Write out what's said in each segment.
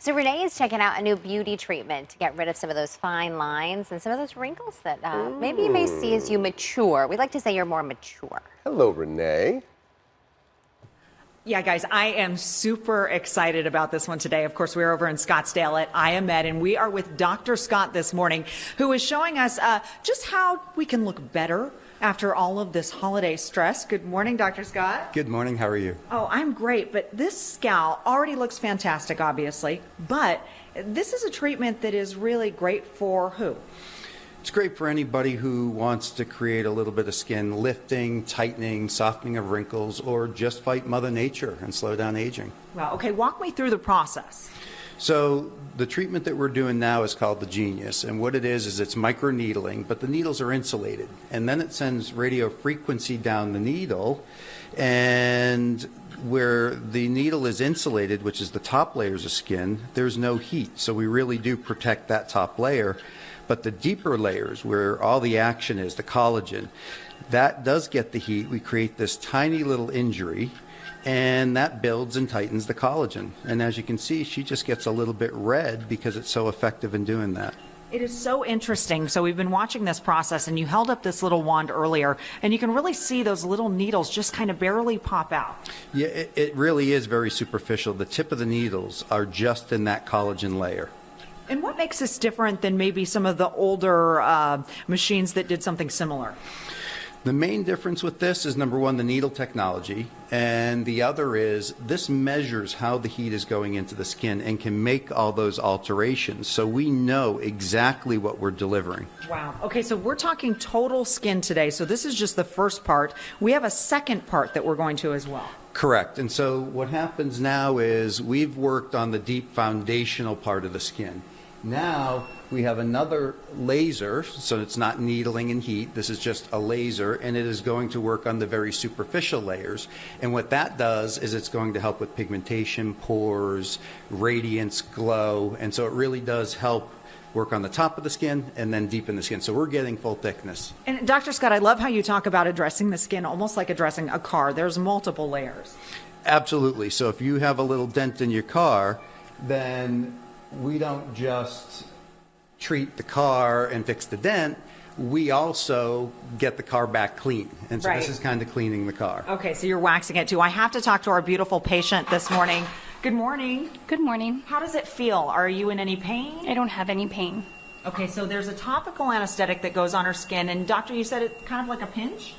So Renee is checking out a new beauty treatment to get rid of some of those fine lines and some of those wrinkles that maybe you may see as you mature. We like to say you're more mature. Hello, Renee. Yeah, guys, I am super excited about this one today. Of course, we're over in Scottsdale at IYA Med, and we are with Dr. Scott this morning, who is showing us just how we can look better after all of this holiday stress. Good morning, Dr. Scott. Good morning. How are you? Oh, I'm great, but this scowl already looks fantastic, obviously, but this is a treatment that is really great for who? It's great for anybody who wants to create a little bit of skin lifting, tightening, softening of wrinkles, or just fight Mother Nature and slow down aging. Well, okay, walk me through the process. So the treatment that we're doing now is called the Genius, and what it is it's microneedling, but the needles are insulated, and then it sends radio frequency down the needle, and where the needle is insulated, which is the top layers of skin, there's no heat, so we really do protect that top layer. But the deeper layers, where all the action is, the collagen, that does get the heat. We create this tiny little injury, and that builds and tightens the collagen. And as you can see, she just gets a little bit red because it's so effective in doing that. It is so interesting. So we've been watching this process, and you held up this little wand earlier, and you can really see those little needles just kind of barely pop out. Yeah, it really is very superficial. The tip of the needles are just in that collagen layer. And what makes this different than maybe some of the older machines that did something similar? The main difference with this is, number one, the needle technology, and the other is this measures how the heat is going into the skin and can make all those alterations. So we know exactly what we're delivering. Wow. Okay, so we're talking total skin today. So this is just the first part. We have a second part that we're going to as well. Correct. And so what happens now is we've worked on the deep foundational part of the skin. Now we have another laser, so it's not needling and heat. This is just a laser, and it is going to work on the very superficial layers. And what that does is it's going to help with pigmentation, pores, radiance, glow. And so it really does help work on the top of the skin and then deepen the skin. So we're getting full thickness. And Dr. Scott, I love how you talk about addressing the skin almost like addressing a car. There's multiple layers. Absolutely. So if you have a little dent in your car, then we don't just treat the car and fix the dent. We also get the car back clean. And so This is kind of cleaning the car. Okay, so you're waxing it too. I have to talk to our beautiful patient this morning. Good morning. Good morning. How does it feel? Are you in any pain? I don't have any pain. Okay, so there's a topical anesthetic that goes on her skin, and doctor, you said it's kind of like a pinch?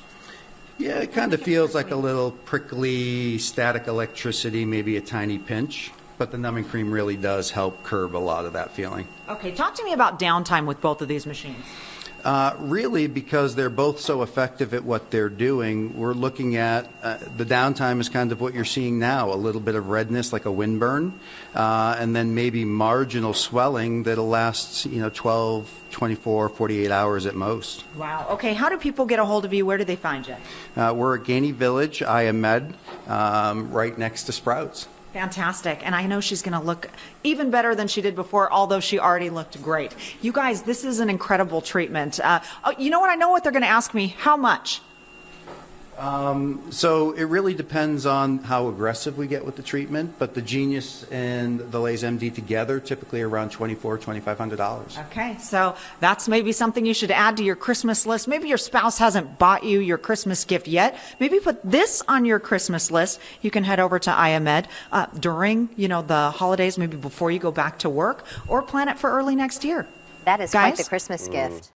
Yeah, it kind of feels like a little prickly static electricity, maybe a tiny pinch. But the numbing cream really does help curb a lot of that feeling. Okay, talk to me about downtime with both of these machines. Really, because they're both so effective at what they're doing, we're looking at the downtime is kind of what you're seeing now, a little bit of redness like a windburn, and then maybe marginal swelling that'll last 12, 24, 48 hours at most. Wow. Okay, how do people get a hold of you? Where do they find you? We're at Gainey Village, IYA Med, right next to Sprouts. Fantastic. And I know she's going to look even better than she did before, although she already looked great. You guys, this is an incredible treatment. You know what? I know what they're going to ask me. How much? So it really depends on how aggressive we get with the treatment, but the Genius and the Lays MD together typically around $2,400, $2,500. Okay, so that's maybe something you should add to your Christmas list. Maybe your spouse hasn't bought you your Christmas gift yet. Maybe put this on your Christmas list. You can head over to IYA Med during, the holidays, maybe before you go back to work, or plan it for early next year. That is Guys? quite the Christmas gift.